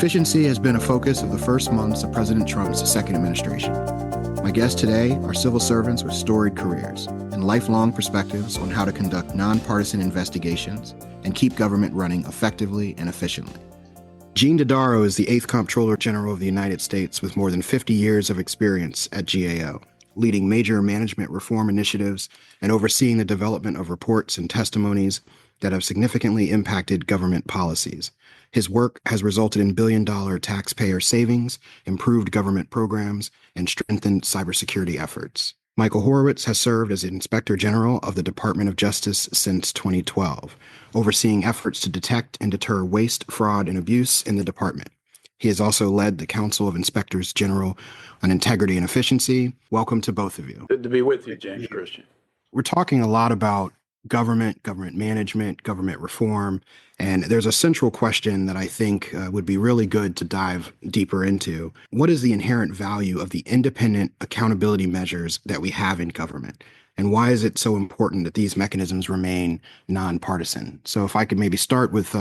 Efficiency has been a focus of the first months of President Trump's second administration. My guests today are civil servants with storied careers and lifelong perspectives on how to conduct nonpartisan investigations and keep government running effectively and efficiently. Gene Dodaro is the 8th Comptroller General of the United States with more than 50 years of experience at GAO, leading major management reform initiatives and overseeing the development of reports and testimonies that have significantly impacted government policies. His work has resulted in billion-dollar taxpayer savings, improved government programs, and strengthened cybersecurity efforts. Michael Horowitz has served as Inspector General of the Department of Justice since 2012, overseeing efforts to detect and deter waste, fraud, and abuse in the department. He has also led the Council of Inspectors General on Integrity and Efficiency. Welcome to both of you. Good to be with you, James Christian. We're talking a lot about government management, government reform, and there's a central question that I think would be really good to dive deeper into. What is the inherent value of the independent accountability measures that we have in government? And why is it so important that these mechanisms remain nonpartisan? So if I could maybe start with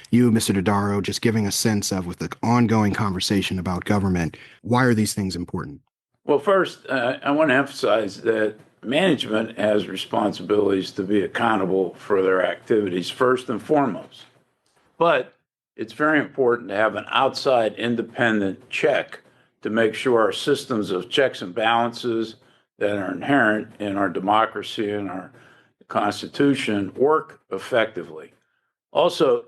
you, Mr. Dodaro, just giving a sense of, with the ongoing conversation about government, why are these things important? Well, first, I want to emphasize that management has responsibilities to be accountable for their activities first and foremost. But it's very important to have an outside independent check to make sure our systems of checks and balances that are inherent in our democracy and our Constitution work effectively. Also,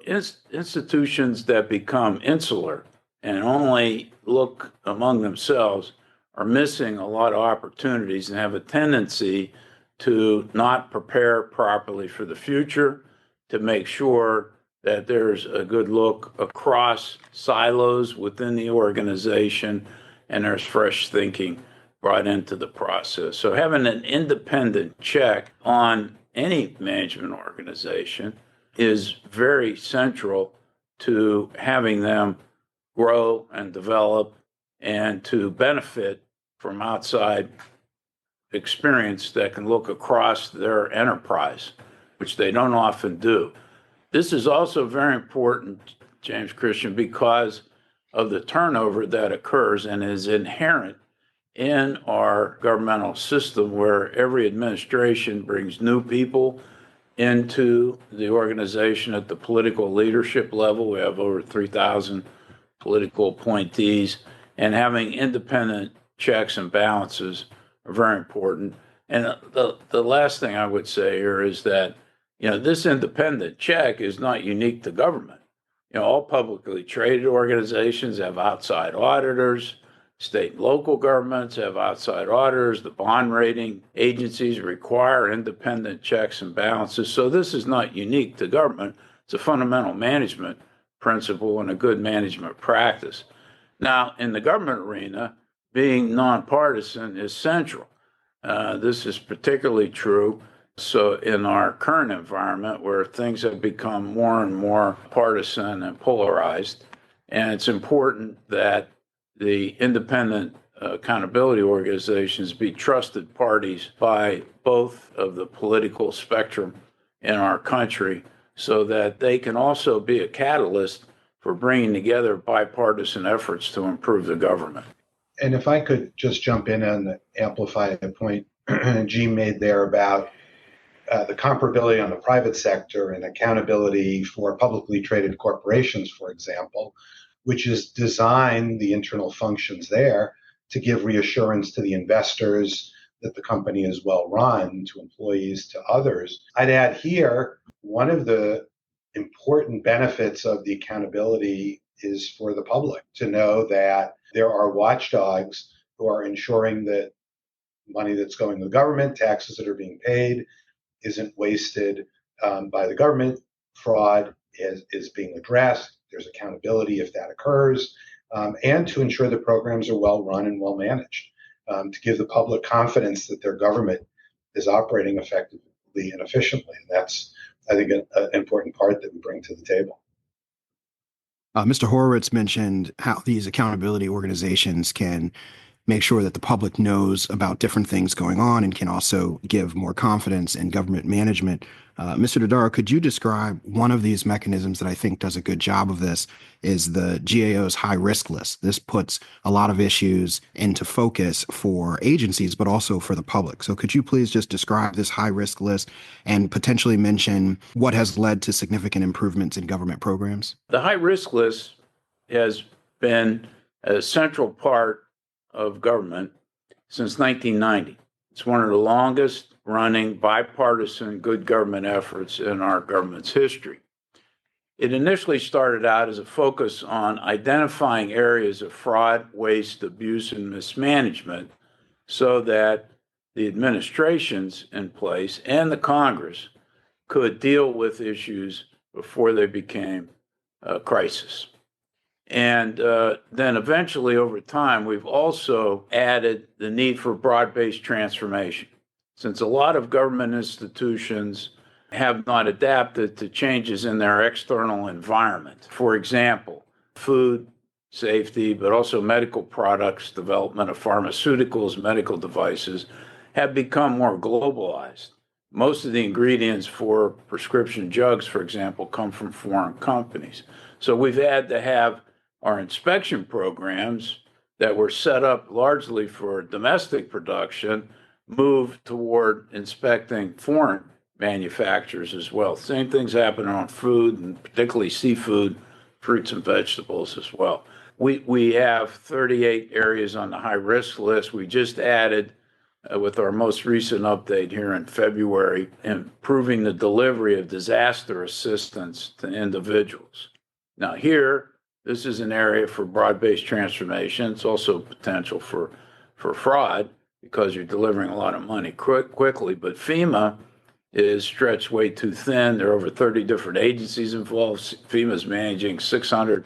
institutions that become insular and only look among themselves are missing a lot of opportunities and have a tendency to not prepare properly for the future, to make sure that there's a good look across silos within the organization and there's fresh thinking brought into the process. So having an independent check on any management organization is very central to having them grow and develop and to benefit from outside experience that can look across their enterprise, which they don't often do. This is also very important, James Christian, because of the turnover that occurs and is inherent in our governmental system, where every administration brings new people into the organization at the political leadership level. We have over 3,000 political appointees, and having independent checks and balances are very important. And the last thing I would say here is that, this independent check is not unique to government. All publicly traded organizations have outside auditors. State and local governments have outside auditors. The bond rating agencies require independent checks and balances. So this is not unique to government. It's a fundamental management principle and a good management practice. Now, in the government arena, being nonpartisan is central. This is particularly true so in our current environment, where things have become more and more partisan and polarized. And it's important that the independent accountability organizations be trusted parties by both of the political spectrum in our country, so that they can also be a catalyst for bringing together bipartisan efforts to improve the government. And if I could just jump in and amplify the point Gene made there about the comparability on the private sector and accountability for publicly traded corporations, for example, which is designed, the internal functions there, to give reassurance to the investors that the company is well run, to employees, to others. I'd add here, one of the important benefits of the accountability is for the public to know that there are watchdogs who are ensuring that money that's going to the government, taxes that are being paid, isn't wasted by the government. Fraud is being addressed. There's accountability if that occurs, and to ensure the programs are well run and well managed, to give the public confidence that their government is operating effectively and efficiently. And that's, I think, an important part that we bring to the table. Mr. Horowitz mentioned how these accountability organizations can make sure that the public knows about different things going on and can also give more confidence in government management. Mr. Dodaro, could you describe one of these mechanisms that I think does a good job of this is the GAO's high risk list. This puts a lot of issues into focus for agencies, but also for the public. So could you please just describe this high risk list and potentially mention what has led to significant improvements in government programs? The high risk list has been a central part of government since 1990. It's one of the longest running bipartisan good government efforts in our government's history. It initially started out as a focus on identifying areas of fraud, waste, abuse, and mismanagement so that the administrations in place and the Congress could deal with issues before they became a crisis. And then eventually, over time, we've also added the need for broad-based transformation. Since a lot of government institutions have not adapted to changes in their external environment. For example, food safety, but also medical products, development of pharmaceuticals, medical devices, have become more globalized. Most of the ingredients for prescription drugs, for example, come from foreign companies. So we've had to have our inspection programs that were set up largely for domestic production move toward inspecting foreign manufacturers as well. Same things happen on food, and particularly seafood, fruits and vegetables as well. We have 38 areas on the high risk list. We just added, with our most recent update here in February, improving the delivery of disaster assistance to individuals. Now here, this is an area for broad-based transformation. It's also potential for fraud because you're delivering a lot of money quickly, but FEMA is stretched way too thin. There are over 30 different agencies involved. FEMA is managing 600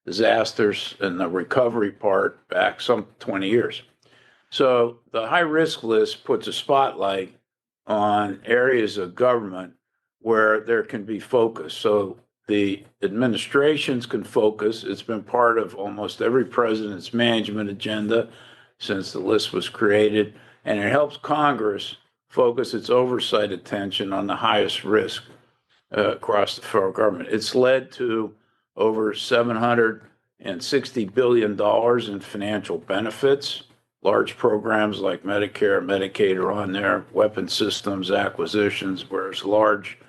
disasters in the recovery part back some 20 years. So the high risk list puts a spotlight on areas of government where there can be focus. So the administrations can focus. It's been part of almost every president's management agenda since the list was created, and it helps Congress focus its oversight attention on the highest risk across the federal government. It's led to over $760 billion in financial benefits. Large programs like Medicare, Medicaid are on there, weapon systems, acquisitions, whereas large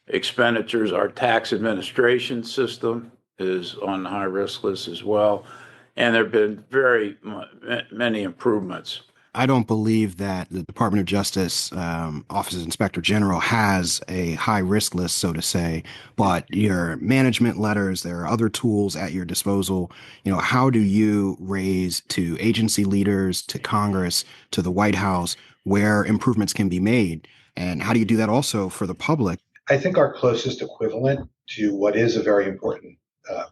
expenditures, our tax administration system is on the high risk list as well. And there have been very many improvements. I don't believe that the Department of Justice Office of Inspector General has a high risk list, so to say, but your management letters, there are other tools at your disposal. How do you raise to agency leaders, to Congress, to the White House, where improvements can be made? And how do you do that also for the public? I think our closest equivalent to what is a very important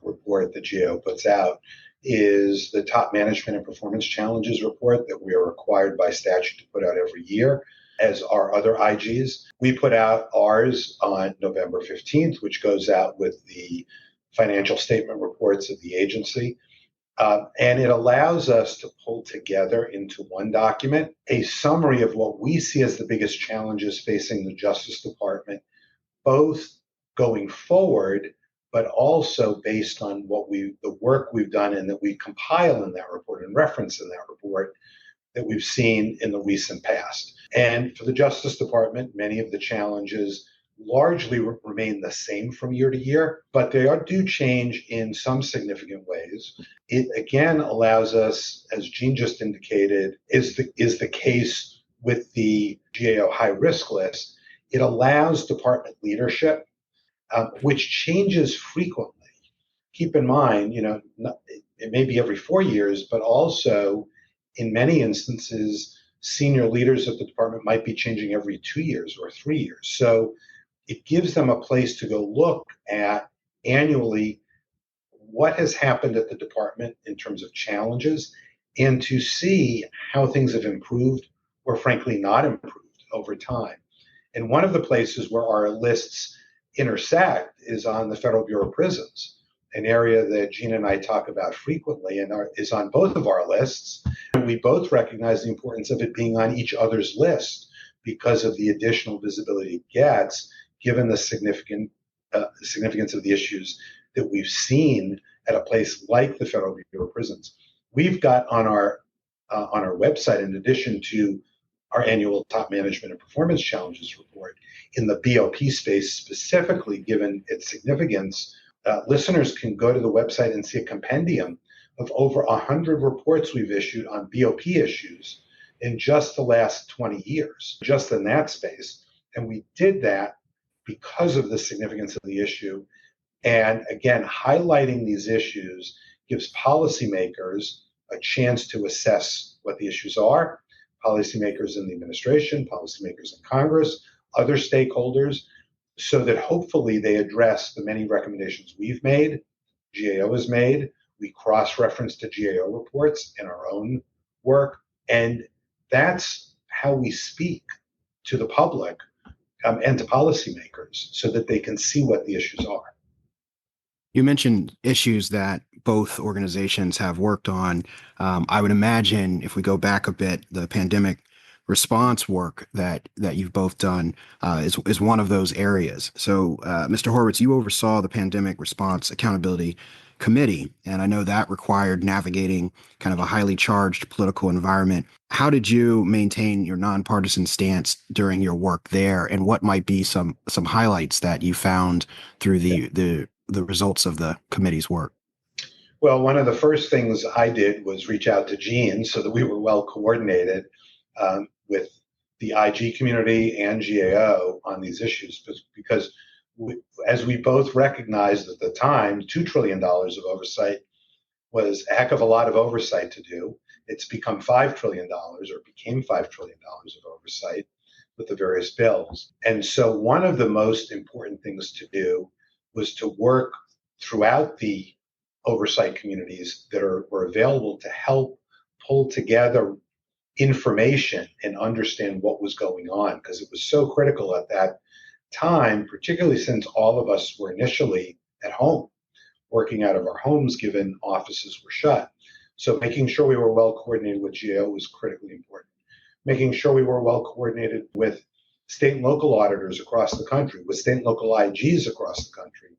report that GAO puts out is the Top Management and Performance Challenges report that we are required by statute to put out every year, as are other IGs. We put out ours on November 15th, which goes out with the financial statement reports of the agency. And it allows us to pull together into one document a summary of what we see as the biggest challenges facing the Justice Department, both going forward, but also based on the work we've done and that we compile in that report and reference in that report that we've seen in the recent past. And for the Justice Department, many of the challenges largely remain the same from year to year, but they do change in some significant ways. It again allows us, as Gene just indicated, is the case with the GAO high risk list. It allows department leadership, which changes frequently. Keep in mind, it may be every 4 years, but also in many instances, senior leaders of the department might be changing every 2 years or 3 years. So it gives them a place to go look at annually what has happened at the department in terms of challenges and to see how things have improved or frankly not improved over time. And one of the places where our lists intersect is on the Federal Bureau of Prisons, an area that Gene and I talk about frequently and is on both of our lists. And we both recognize the importance of it being on each other's list because of the additional visibility it gets, given the significance of the issues that we've seen at a place like the Federal Bureau of Prisons. We've got on our website, in addition to our annual Top Management and Performance Challenges report, in the BOP space specifically, given its significance, listeners can go to the website and see a compendium of over 100 reports we've issued on BOP issues in just the last 20 years, just in that space. And we did that because of the significance of the issue. And again, highlighting these issues gives policymakers a chance to assess what the issues are, policymakers in the administration, policymakers in Congress, other stakeholders, so that hopefully they address the many recommendations we've made, GAO has made. We cross-reference to GAO reports in our own work, and that's how we speak to the public and to policymakers so that they can see what the issues are. You mentioned issues that both organizations have worked on. I would imagine if we go back a bit, the pandemic response work that you've both done is one of those areas. So, Mr. Horowitz, you oversaw the Pandemic Response Accountability Committee, and I know that required navigating kind of a highly charged political environment. How did you maintain your nonpartisan stance during your work there, and what might be some highlights that you found through the results of the committee's work? Well, one of the first things I did was reach out to Gene so that we were well coordinated with the IG community and GAO on these issues, because as we both recognized at the time, $2 trillion of oversight was a heck of a lot of oversight to do. It's become $5 trillion, or became $5 trillion of oversight with the various bills. And so one of the most important things to do was to work throughout the oversight communities that were available to help pull together information and understand what was going on, because it was so critical at that time, particularly since all of us were initially at home, working out of our homes given offices were shut. So making sure we were well coordinated with GAO was critically important. Making sure we were well coordinated with state and local auditors across the country, with state and local IGs across the country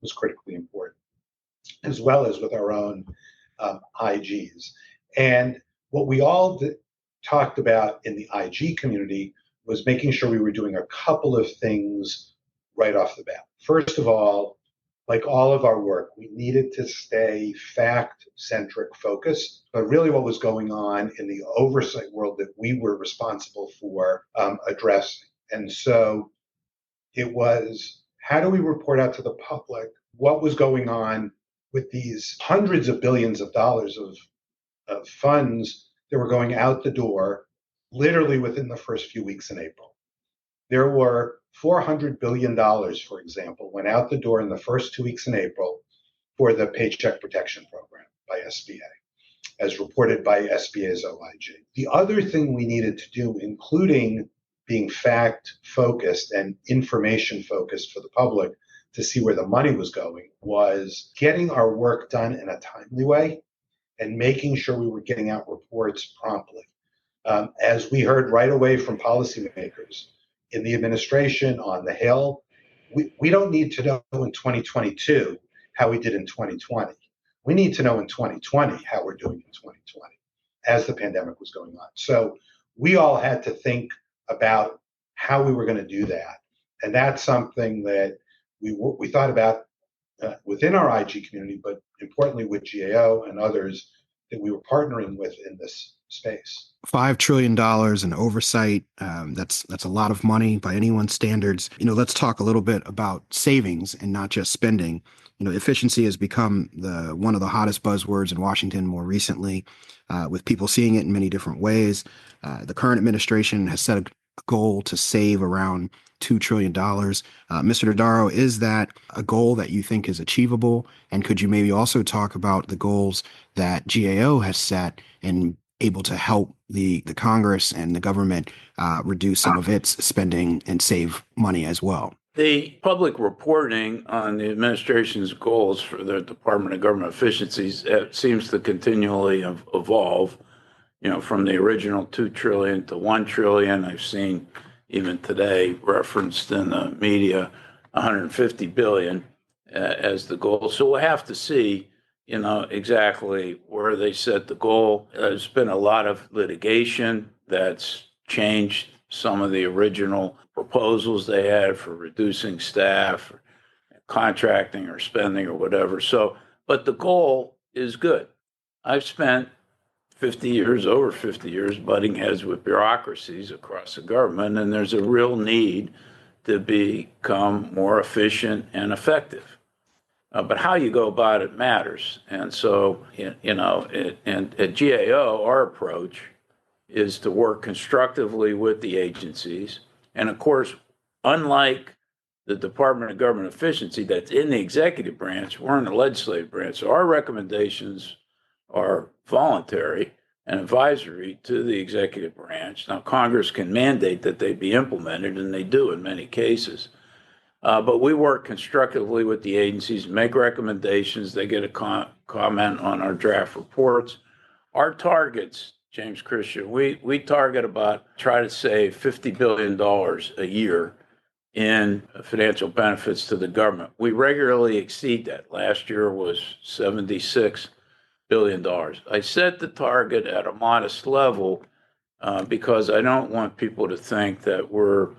was critically important, as well as with our own IGs. And what we all talked about in the IG community was making sure we were doing a couple of things right off the bat. First of all, like all of our work, we needed to stay fact-centric focused, but really what was going on in the oversight world that we were responsible for addressing. And so it was, how do we report out to the public what was going on with these hundreds of billions of dollars of funds that were going out the door literally within the first few weeks in April. There were $400 billion, for example, went out the door in the first 2 weeks in April for the Paycheck Protection Program by SBA, as reported by SBA's OIG. The other thing we needed to do, including being fact-focused and information-focused for the public to see where the money was going, was getting our work done in a timely way and making sure we were getting out reports promptly. As we heard right away from policymakers in the administration, on the Hill, we don't need to know in 2022 how we did in 2020. We need to know in 2020 how we're doing in 2020 as the pandemic was going on. So we all had to think about how we were going to do that. And that's something that we thought about within our IG community, but importantly with GAO and others that we were partnering with in this space. $5 trillion in oversight. That's a lot of money by anyone's standards. Let's talk a little bit about savings and not just spending. Efficiency has become one of the hottest buzzwords in Washington more recently, with people seeing it in many different ways. The current administration has set a goal to save around $2 trillion. Mr. Dodaro, is that a goal that you think is achievable? And could you maybe also talk about the goals that GAO has set and able to help the Congress and the government reduce some of its spending and save money as well? The public reporting on the administration's goals for the Department of Government Efficiencies seems to continually evolve. from the original 2 trillion to 1 trillion. I've seen even today referenced in the media 150 billion as the goal. So we'll have to see, exactly where they set the goal. There's been a lot of litigation that's changed some of the original proposals they had for reducing staff, or contracting or spending or whatever. So, but the goal is good. I've spent over 50 years butting heads with bureaucracies across the government, and there's a real need to become more efficient and effective. But how you go about it matters. And so, and at GAO, our approach is to work constructively with the agencies. And of course, unlike the Department of Government Efficiency that's in the executive branch, we're in the legislative branch. So our recommendations are voluntary and advisory to the executive branch. Now, Congress can mandate that they be implemented, and they do in many cases. But we work constructively with the agencies, make recommendations. They get a comment on our draft reports. Our targets, James Christian, we target try to save $50 billion a year in financial benefits to the government. We regularly exceed that. Last year was $76 billion. I set the target at a modest level because I don't want people to think that we're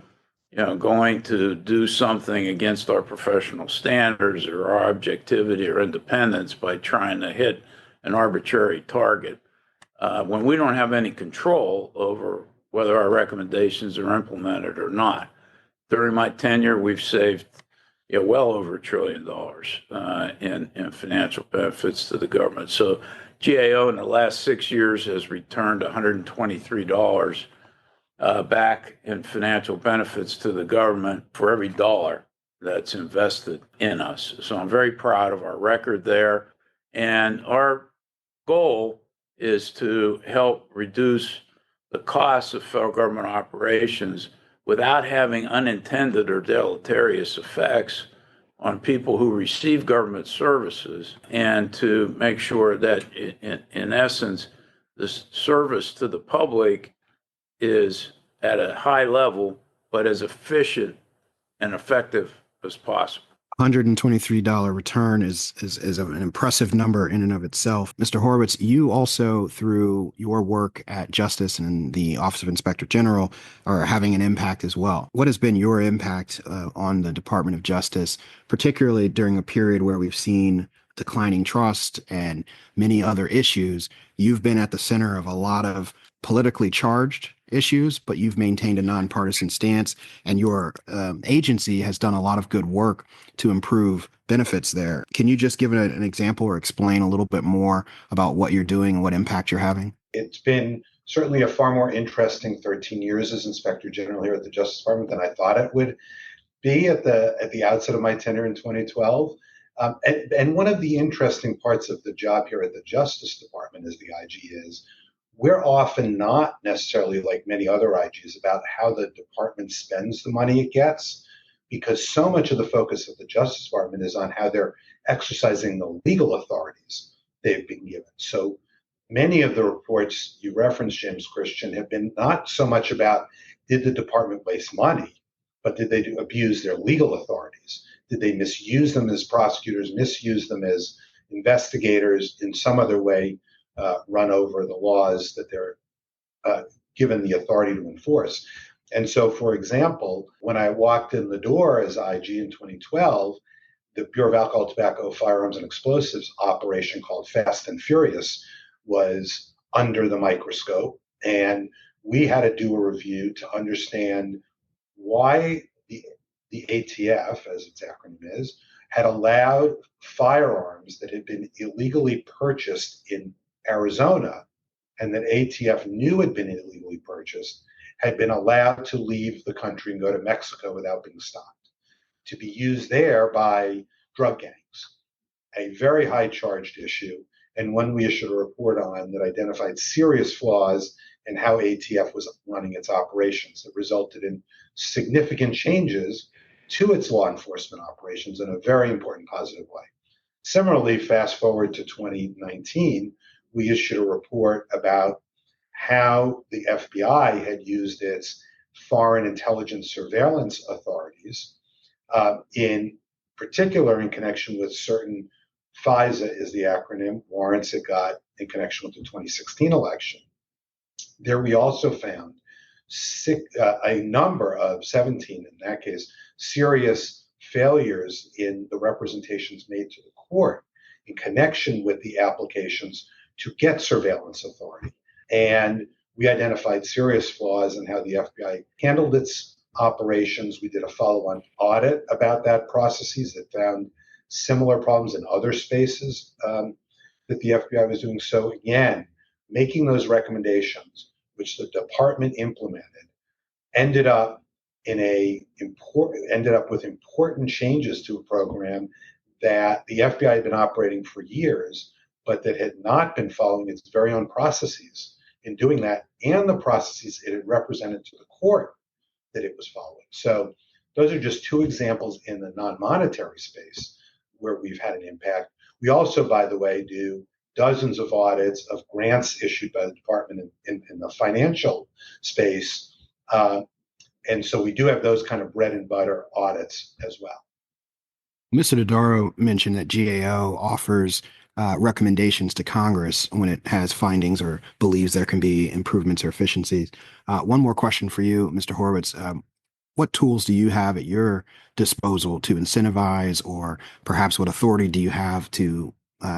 going to do something against our professional standards or our objectivity or independence by trying to hit an arbitrary target when we don't have any control over whether our recommendations are implemented or not. During my tenure, we've saved well over $1 trillion in financial benefits to the government. So GAO in the last 6 years has returned $123 back in financial benefits to the government for every dollar that's invested in us. So I'm very proud of our record there. And our goal is to help reduce the costs of federal government operations without having unintended or deleterious effects on people who receive government services, and to make sure that, in essence, the service to the public is at a high level, but as efficient and effective as possible. $123 return is an impressive number in and of itself. Mr. Horowitz, you also, through your work at Justice and the Office of Inspector General, are having an impact as well. What has been your impact on the Department of Justice, particularly during a period where we've seen declining trust and many other issues? You've been at the center of a lot of politically charged issues, but you've maintained a nonpartisan stance, and your agency has done a lot of good work to improve benefits there. Can you just give an example or explain a little bit more about what you're doing and what impact you're having? It's been certainly a far more interesting 13 years as Inspector General here at the Justice Department than I thought it would be at the outset of my tenure in 2012. And one of the interesting parts of the job here at the Justice Department as the IG is we're often not necessarily like many other IGs about how the department spends the money it gets, because so much of the focus of the Justice Department is on how they're exercising the legal authorities they've been given. So many of the reports you referenced, James Christian, have been not so much about did the department waste money, but did they abuse their legal authorities? Did they misuse them as prosecutors, misuse them as investigators, in some other way run over the laws that they're given the authority to enforce? And so, for example, when I walked in the door as IG in 2012, the Bureau of Alcohol, Tobacco, Firearms, and Explosives operation called Fast and Furious was under the microscope. And we had to do a review to understand why the ATF, as its acronym is, had allowed firearms that had been illegally purchased in Arizona, and that ATF knew had been illegally purchased, had been allowed to leave the country and go to Mexico without being stopped, to be used there by drug gangs. A very high charged issue, and one we issued a report on that identified serious flaws in how ATF was running its operations that resulted in significant changes to its law enforcement operations in a very important positive way. Similarly, fast forward to 2019, we issued a report about how the FBI had used its foreign intelligence surveillance authorities, in particular in connection with certain FISA is the acronym, warrants it got in connection with the 2016 election. There we also found a number of 17, in that case, serious failures in the representations made to the court in connection with the applications to get surveillance authority. And we identified serious flaws in how the FBI handled its operations. We did a follow-on audit about that processes that found similar problems in other spaces that the FBI was doing. So again, making those recommendations, which the department implemented, ended up with important changes to a program that the FBI had been operating for years, but that had not been following its very own processes in doing that, and the processes it had represented to the court that it was following. So those are just two examples in the non-monetary space where we've had an impact. We also, by the way, do dozens of audits of grants issued by the department in the financial space. And so we do have those kind of bread and butter audits as well. Mr. Dodaro mentioned that GAO offers recommendations to Congress when it has findings or believes there can be improvements or efficiencies. One more question for you, Mr. Horowitz. What tools do you have at your disposal to incentivize, or perhaps what authority do you have to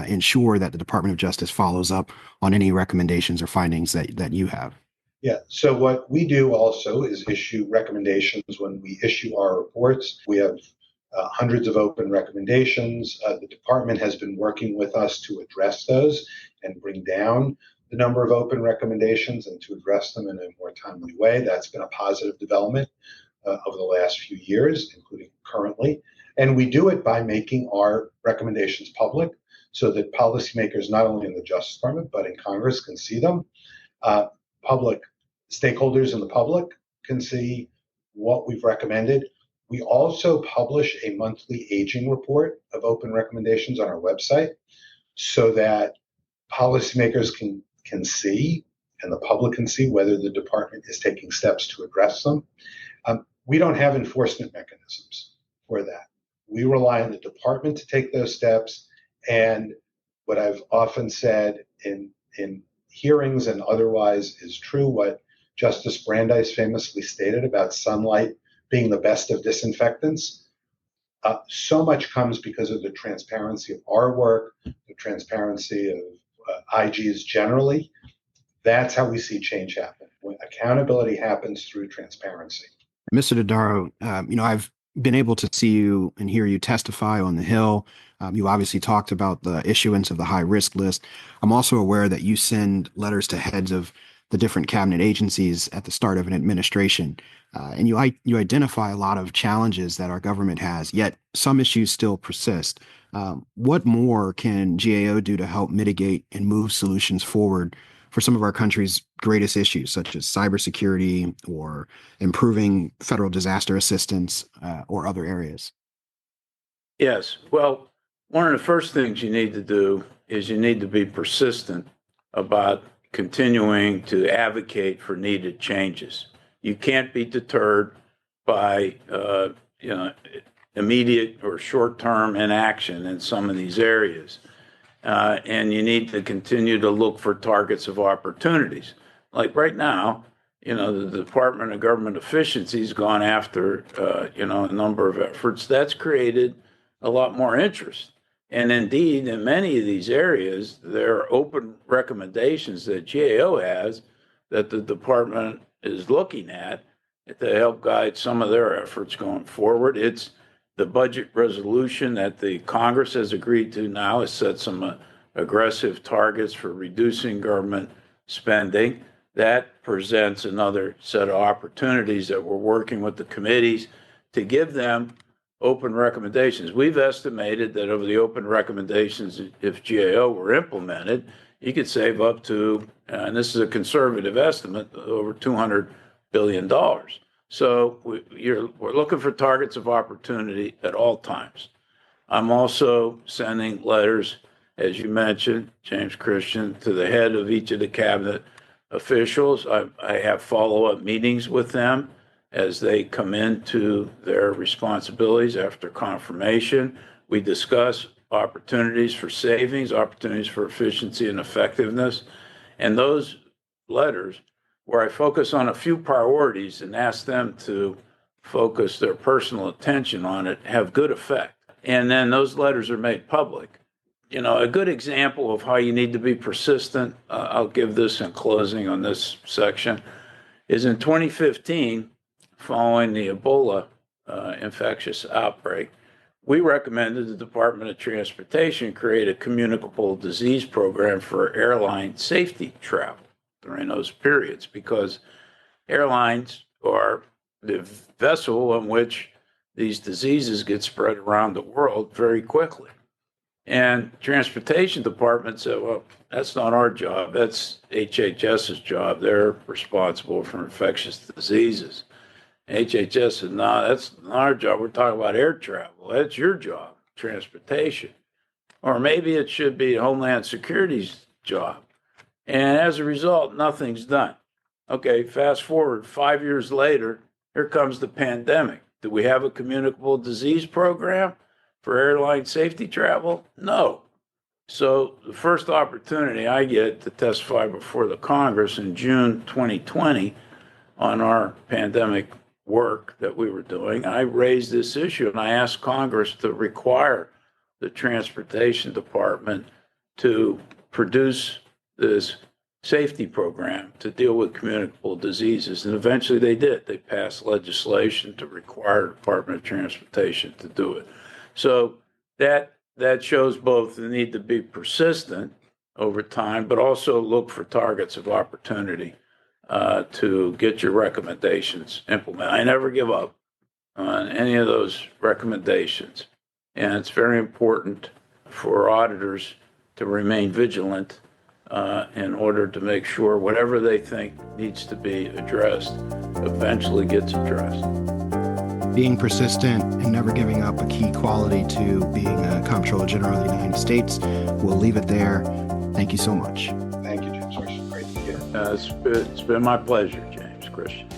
ensure that the Department of Justice follows up on any recommendations or findings that you have? Yeah, so what we do also is issue recommendations when we issue our reports. We have hundreds of open recommendations. The department has been working with us to address those and bring down the number of open recommendations and to address them in a more timely way. That's been a positive development over the last few years, including currently. And we do it by making our recommendations public so that policymakers, not only in the Justice Department, but in Congress, can see them. Public stakeholders in the public can see what we've recommended. We also publish a monthly aging report of open recommendations on our website so that policymakers can see and the public can see whether the department is taking steps to address them. We don't have enforcement mechanisms for that. We rely on the department to take those steps. And what I've often said in hearings and otherwise is true, what Justice Brandeis famously stated about sunlight being the best of disinfectants. So much comes because of the transparency of our work, the transparency of IGs generally. That's how we see change happen. When accountability happens through transparency. Mr. Dodaro, I've been able to see you and hear you testify on the Hill. You obviously talked about the issuance of the high risk list. I'm also aware that you send letters to heads of the different cabinet agencies at the start of an administration. And you identify a lot of challenges that our government has, yet some issues still persist. What more can GAO do to help mitigate and move solutions forward for some of our country's greatest issues, such as cybersecurity or improving federal disaster assistance or other areas? Yes. Well, one of the first things you need to do is you need to be persistent about continuing to advocate for needed changes. You can't be deterred by immediate or short-term inaction in some of these areas. And you need to continue to look for targets of opportunities. Like right now, the Department of Government Efficiency has gone after, a number of efforts. That's created a lot more interest. And indeed, in many of these areas, there are open recommendations that GAO has that the department is looking at to help guide some of their efforts going forward. It's the budget resolution that the Congress has agreed to now has set some aggressive targets for reducing government spending. That presents another set of opportunities that we're working with the committees to give them open recommendations. We've estimated that over the open recommendations, if GAO were implemented, you could save up to, and this is a conservative estimate, over $200 billion. So we're looking for targets of opportunity at all times. I'm also sending letters, as you mentioned, James Christian, to the head of each of the cabinet officials. I have follow-up meetings with them as they come into their responsibilities after confirmation. We discuss opportunities for savings, opportunities for efficiency and effectiveness. And those letters, where I focus on a few priorities and ask them to focus their personal attention on it, have good effect. And then those letters are made public. You know, a good example of how you need to be persistent, I'll give this in closing on this section, is in 2015, following the Ebola infectious outbreak, we recommended the Department of Transportation create a communicable disease program for airline safety travel during those periods, because airlines are the vessel in which these diseases get spread around the world very quickly. And Transportation Department said, well, that's not our job. That's HHS's job. They're responsible for infectious diseases. HHS said, no, that's not our job. We're talking about air travel. That's your job, transportation. Or maybe it should be Homeland Security's job. And as a result, nothing's done. Okay, fast forward 5 years later, here comes the pandemic. Do we have a communicable disease program for airline safety travel? No. So the first opportunity I get to testify before the Congress in June 2020 on our pandemic work that we were doing, I raised this issue and I asked Congress to require the Transportation Department to produce this safety program to deal with communicable diseases. And eventually they did. They passed legislation to require the Department of Transportation to do it. So that shows both the need to be persistent over time, but also look for targets of opportunity to get your recommendations implemented. I never give up on any of those recommendations. And it's very important for auditors to remain vigilant in order to make sure whatever they think needs to be addressed eventually gets addressed. Being persistent and never giving up, a key quality to being a Comptroller General of the United States. We'll leave it there. Thank you so much. Thank you, James. Great to hear. It's been my pleasure, James Christian.